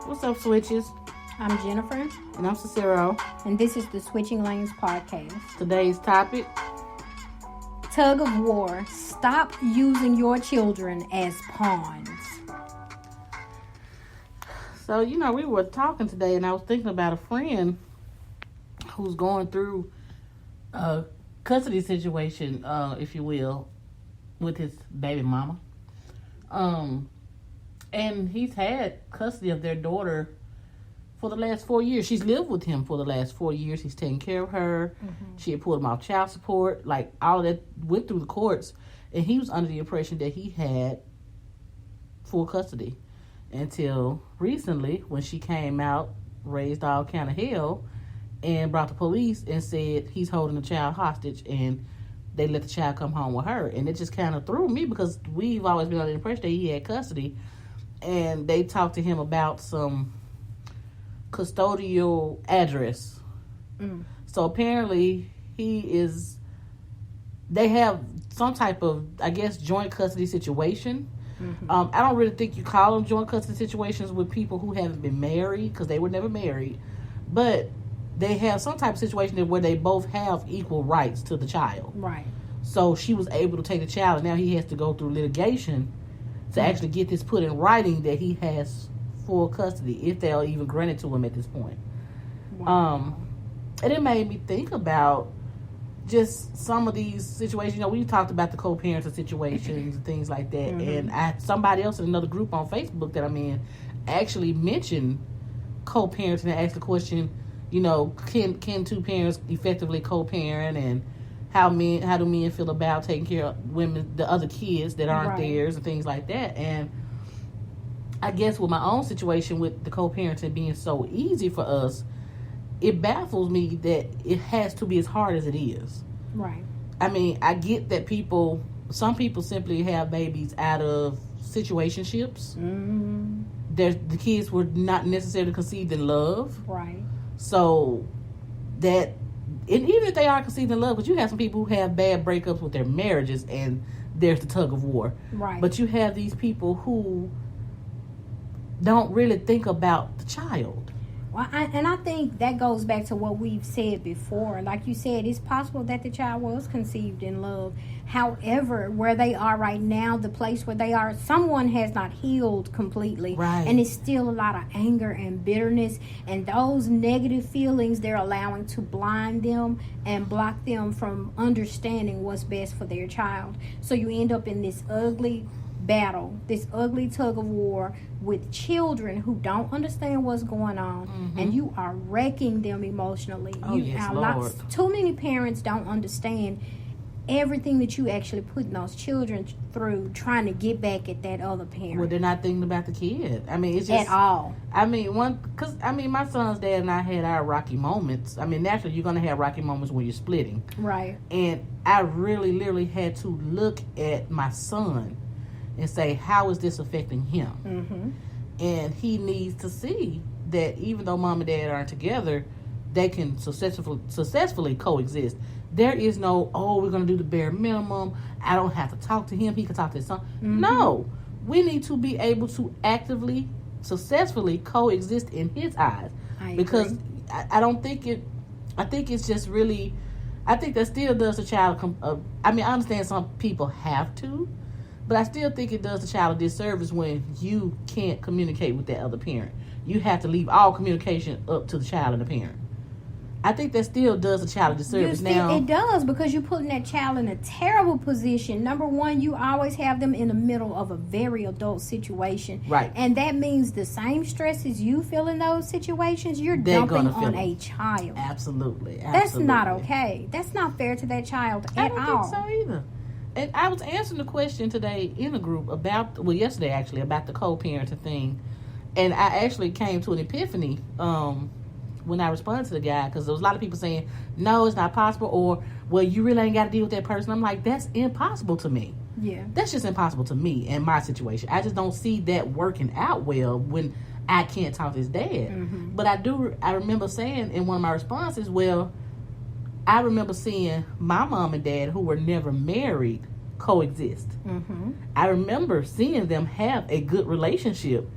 What's up, Switches? I'm Jennifer. And I'm Cicero. And this is the Switching Lanes podcast. Today's topic: Tug of War. Stop using your children as pawns. So, we were talking today, and I was thinking about a friend who's going through a custody situation, if you will, with his baby mama. And he's had custody of their daughter for the last 4 years. She's lived with him for the last 4 years. He's taken care of her. Mm-hmm. She had pulled him off child support. Like, all of that went through the courts. And he was under the impression that he had full custody until recently when she came out, raised all kind of hell, and brought the police and said he's holding the child hostage and they let the child come home with her. And it just kind of threw me because we've always been under the impression that he had custody. And they talked to him about some custodial address. So apparently they have some type of, I guess, joint custody situation. Mm-hmm. I don't really think you call them joint custody situations with people who haven't been married because they were never married. But they have some type of situation where they both have equal rights to the child. Right. So she was able to take the child, and now he has to go through litigation to actually get this put in writing that he has full custody, if they'll even grant it to him at this point. Wow. And it made me think about just some of these situations. We talked about the co-parenting situations and things like that. Mm-hmm. And somebody else in another group on Facebook that I'm in actually mentioned co-parenting and asked the question, can two parents effectively co-parent, and how do men feel about taking care of women, the other kids that aren't theirs, and things like that. And I guess with my own situation with the co-parenting being so easy for us, it baffles me that it has to be as hard as it is. Right. I mean, I get that some people simply have babies out of situationships. Mm-hmm. The kids were not necessarily conceived in love. Right. So that, and even if they are conceived in love, because you have some people who have bad breakups with their marriages, and there's the tug of war. Right. But you have these people who don't really think about the child. Well, I think that goes back to what we've said before. Like you said, it's possible that the child was conceived in love. However, where they are right now, the place where they are, someone has not healed completely. Right. And it's still a lot of anger and bitterness. And those negative feelings, they're allowing to blind them and block them from understanding what's best for their child. So you end up in this ugly battle, this ugly tug of war with children who don't understand what's going on. Mm-hmm. And you are wrecking them emotionally. Too many parents don't understand everything that you actually putting those children through trying to get back at that other parent. Well, they're not thinking about the kid. I mean, it's just at all. I mean, my son's dad and I had our rocky moments. I mean, naturally, you're going to have rocky moments when you're splitting. Right. And I really, literally had to look at my son and say, how is this affecting him? Mm-hmm. And he needs to see that even though mom and dad aren't together, they can successfully coexist. There is no, we're going to do the bare minimum. I don't have to talk to him. He can talk to his son. Mm-hmm. No. We need to be able to actively, successfully coexist in his eyes. Because I don't think I think it's just really, I think that still does the child, I understand some people have to, but I still think it does the child a disservice when you can't communicate with that other parent. You have to leave all communication up to the child and the parent. I think that still does the child a disservice. It does, because you're putting that child in a terrible position. Number one, you always have them in the middle of a very adult situation. Right. And that means the same stresses you feel in those situations, you're dumping on a child. Absolutely. That's not okay. That's not fair to that child at all. I don't think so either. And I was answering the question today in a group yesterday actually, about the co-parenting thing. And I actually came to an epiphany when I responded to the guy, because there was a lot of people saying, no, it's not possible, or, well, you really ain't got to deal with that person. I'm like, that's impossible to me. Yeah. That's just impossible to me in my situation. I just don't see that working out well when I can't talk to his dad. Mm-hmm. But I remember saying in one of my responses, well, I remember seeing my mom and dad, who were never married, coexist. Mm-hmm. I remember seeing them have a good relationship.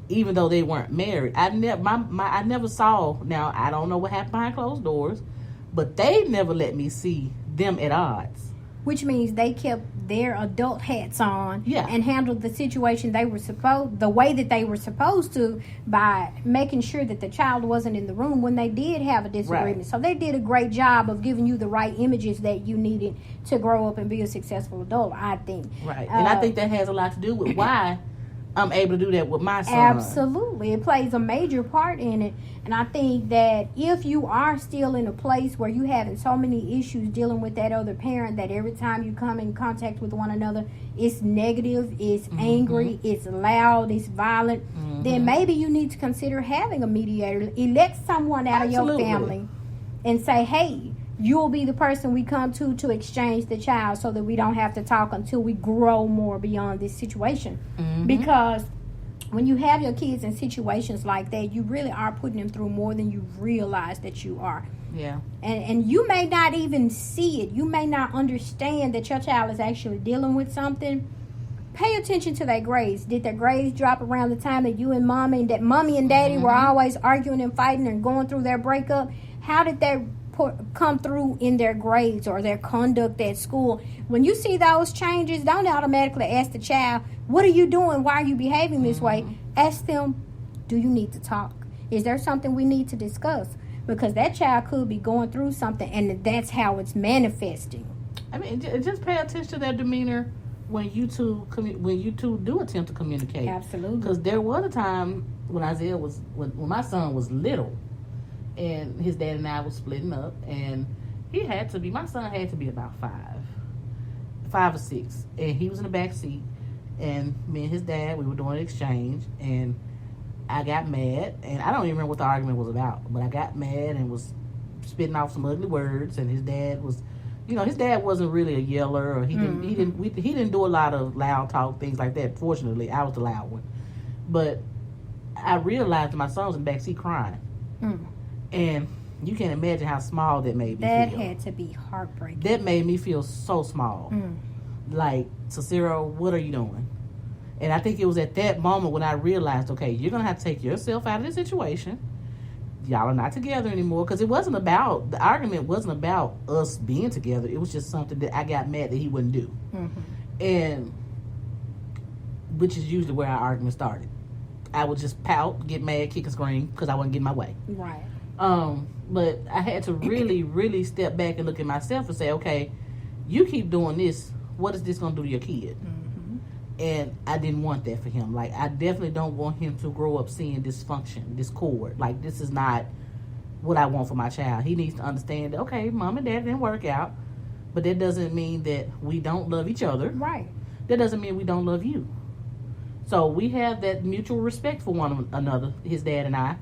even though they weren't married. I never saw. Now I don't know what happened behind closed doors, but they never let me see them at odds. Which means they kept their adult hats on and handled the situation the way that they were supposed to, by making sure that the child wasn't in the room when they did have a disagreement. Right. So they did a great job of giving you the right images that you needed to grow up and be a successful adult, I think. Right. And I think that has a lot to do with why I'm able to do that with my son. Absolutely. It plays a major part in it. And I think that if you are still in a place where you having so many issues dealing with that other parent, that every time you come in contact with one another, it's negative, it's angry, it's loud, it's violent, then maybe you need to consider having a mediator. Elect someone out of your family and say, hey, you'll be the person we come to exchange the child, so that we don't have to talk until we grow more beyond this situation. Because when you have your kids in situations like that, you really are putting them through more than you realize that you are. Yeah. And you may not even see it. You may not understand that your child is actually dealing with something. Pay attention to their grades. Did their grades drop around the time that you and mommy and daddy were always arguing and fighting and going through their breakup? How did that come through in their grades or their conduct at school? When you see those changes, don't automatically ask the child, what are you doing? Why are you behaving this way? Ask them, do you need to talk? Is there something we need to discuss? Because that child could be going through something, and that's how it's manifesting. I mean, just pay attention to their demeanor when you two do attempt to communicate. Absolutely. Because there was a time when when my son was little, and his dad and I was splitting up, and my son had to be about 5 or 6, and he was in the back seat, and me and his dad, we were doing an exchange, and I got mad, and I don't even remember what the argument was about, but I got mad and was spitting off some ugly words, and his dad wasn't really a yeller, or he didn't do a lot of loud talk, things like that. Fortunately, I was the loud one, but I realized that my son was in the back seat crying. And you can't imagine how small that made me feel. That had to be heartbreaking. That made me feel so small. Like, Cicero, what are you doing? And I think it was at that moment when I realized, okay, you're going to have to take yourself out of this situation. Y'all are not together anymore. Because the argument wasn't about us being together. It was just something that I got mad that he wouldn't do. And, which is usually where our argument started. I would just pout, get mad, kick and scream, because I wasn't getting my way. Right. But I had to really, really step back and look at myself and say, okay, you keep doing this, what is this going to do to your kid? And I didn't want that for him. Like, I definitely don't want him to grow up seeing dysfunction, discord. Like, this is not what I want for my child. He needs to understand that, okay, mom and dad didn't work out, but that doesn't mean that we don't love each other. Right. That doesn't mean we don't love you. So we have that mutual respect for one another, his dad and I,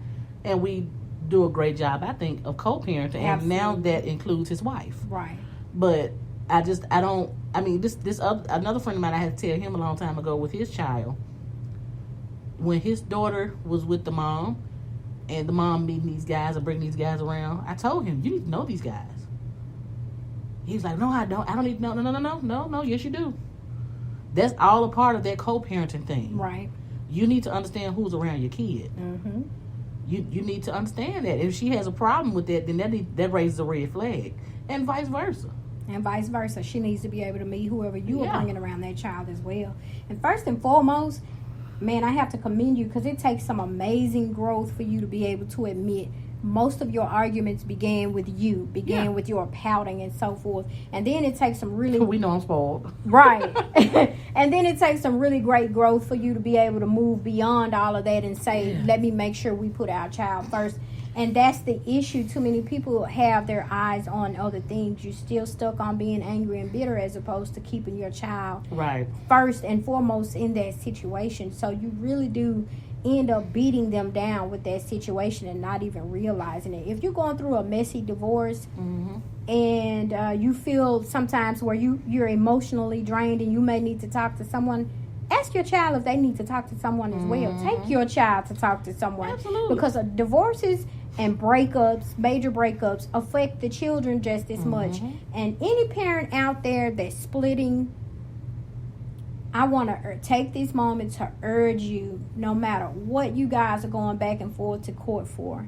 and we do a great job, I think, of co-parenting. And now that includes his wife. Right. But another friend of mine, I had to tell him a long time ago with his child, when his daughter was with the mom, and the mom meeting these guys or bringing these guys around, I told him, you need to know these guys. He was like, no, I don't need to know. No, yes, you do. That's all a part of that co-parenting thing. Right. You need to understand who's around your kid. You need to understand that. If she has a problem with that, then that raises a red flag. And vice versa. She needs to be able to meet whoever you are bringing around that child as well. And first and foremost, man, I have to commend you, because it takes some amazing growth for you to be able to admit most of your arguments began with your pouting and so forth. And then it takes some really... We know I'm spoiled. Right. And then it takes some really great growth for you to be able to move beyond all of that and say, let me make sure we put our child first. And that's the issue. Too many people have their eyes on other things. You're still stuck on being angry and bitter, as opposed to keeping your child first and foremost in that situation. So you really do end up beating them down with that situation and not even realizing it. If you're going through a messy divorce and you feel sometimes where you're emotionally drained and you may need to talk to someone, ask your child if they need to talk to someone as well. Take your child to talk to someone. Absolutely. Because divorces and breakups, major breakups, affect the children just as much. And any parent out there that's splitting, I want to take this moment to urge you, no matter what you guys are going back and forth to court for,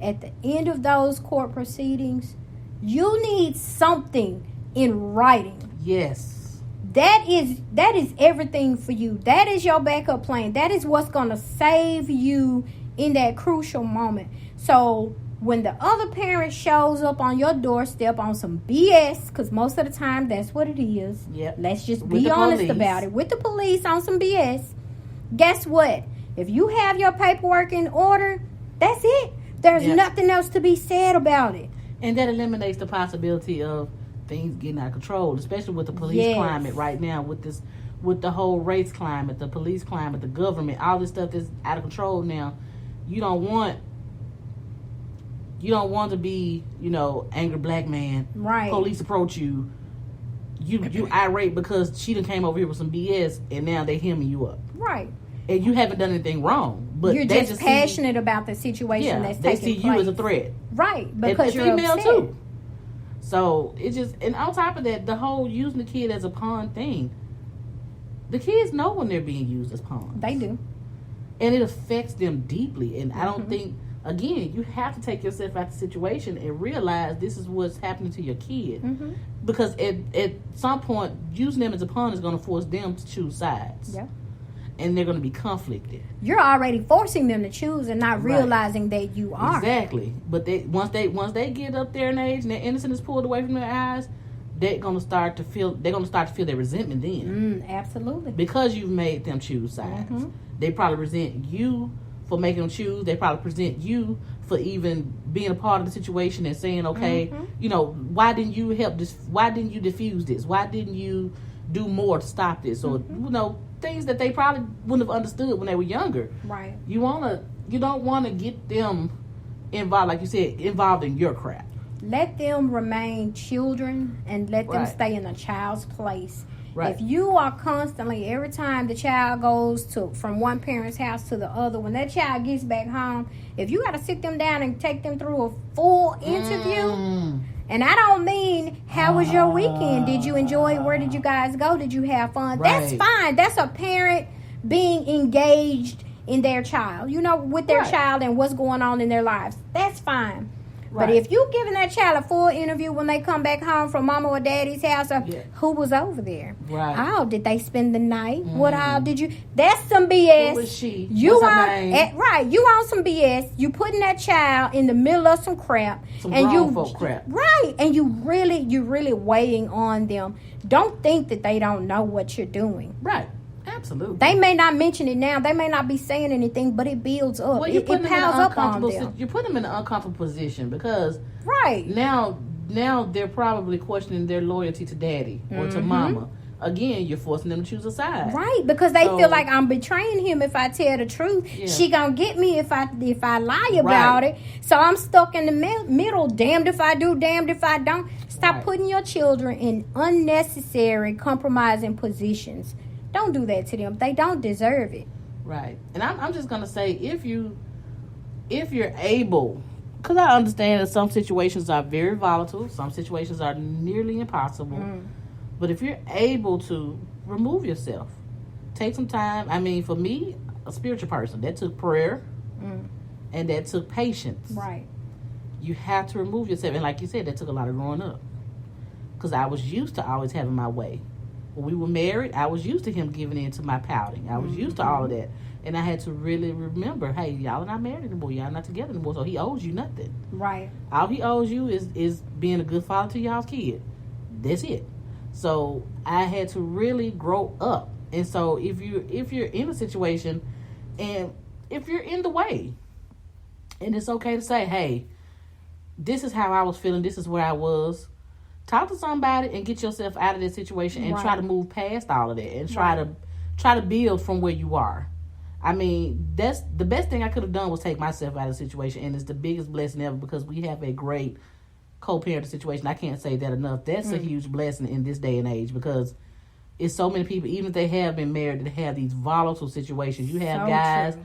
at the end of those court proceedings, you need something in writing. Yes. That is everything for you. That is your backup plan. That is what's going to save you in that crucial moment. So when the other parent shows up on your doorstep on some BS, because most of the time that's what it is. Yep. Let's just be honest about it. With the police on some BS, guess what? If you have your paperwork in order, that's it. There's nothing else to be said about it. And that eliminates the possibility of things getting out of control, especially with the police climate right now, with the whole race climate, the police climate, the government, all this stuff that's out of control now. You don't want to be, angry black man. Right. Police approach you. You irate because she done came over here with some BS and now they hemming you up. Right. And you haven't done anything wrong. But you're just passionate about the situation that's taking place. They see you as a threat. Right. Because you're female upset. too. So it just, and on top of that, the whole using the kid as a pawn thing, the kids know when they're being used as pawns. They do. And it affects them deeply. And I don't think, again, you have to take yourself out of the situation and realize this is what's happening to your kid. Mm-hmm. Because at some point, using them as a pawn is going to force them to choose sides. Yeah. And they're going to be conflicted. You're already forcing them to choose and not realizing that you are. Exactly. But once they get up there in age and their innocence is pulled away from their eyes, they're going to start to feel their resentment then. Absolutely. Because you've made them choose sides. Mm-hmm. They probably resent you for making them choose. They probably present you for even being a part of the situation and saying, okay, why didn't you help this? Why didn't you diffuse this? Why didn't you do more to stop this? Or, things that they probably wouldn't have understood when they were younger. Right. You don't want to get them involved, like you said, involved in your crap. Let them remain children and let them stay in a child's place. Right. If you are constantly, every time the child goes from one parent's house to the other, when that child gets back home, if you got to sit them down and take them through a full interview, and I don't mean, how was your weekend? Did you enjoy it? Where did you guys go? Did you have fun? Right. That's fine. That's a parent being engaged in their child, with their child and what's going on in their lives. That's fine. Right. But if you giving that child a full interview when they come back home from mama or daddy's house, who was over there? Right. Oh, did they spend the night? What all did you? That's some BS. Who was she? You What's her name? Right. You on some BS. You putting that child in the middle of some crap. Some grown folk crap. Right. And you really weighing on them. Don't think that they don't know what you're doing. Right. Absolutely. They may not mention it now. They may not be saying anything, but it builds up. Well, it piles up on them. You put them in an uncomfortable position because right now they're probably questioning their loyalty to daddy or to mama. Again, you're forcing them to choose a side. Right, because they feel like I'm betraying him if I tell the truth. Yeah. She gonna get me if I lie about it. So I'm stuck in the middle. Damned if I do, damned if I don't. Stop putting your children in unnecessary compromising positions. Don't do that to them. They don't deserve it. Right. And I'm just gonna say, if you're able, because I understand that some situations are very volatile, some situations are nearly impossible. But if you're able to remove yourself, take some time. I mean, for me, a spiritual person, that took prayer and that took patience. Right. You have to remove yourself. And like you said, that took a lot of growing up. Because I was used to always having my way. When we were married, I was used to him giving in to my pouting. I was used to all of that. And I had to really remember, hey, y'all are not married anymore. Y'all not together anymore. So he owes you nothing. Right. All he owes you is being a good father to y'all's kid. That's it. So I had to really grow up. And so if you're in a situation and if you're in the way, and it's okay to say, hey, this is how I was feeling. This is where I was. Talk to somebody and get yourself out of this situation and try to move past all of that and try to build from where you are. I mean, that's the best thing I could have done was take myself out of the situation, and it's the biggest blessing ever because we have a great co-parenting situation. I can't say that enough. That's a huge blessing in this day and age because it's so many people, even if they have been married, that have these volatile situations. You have guys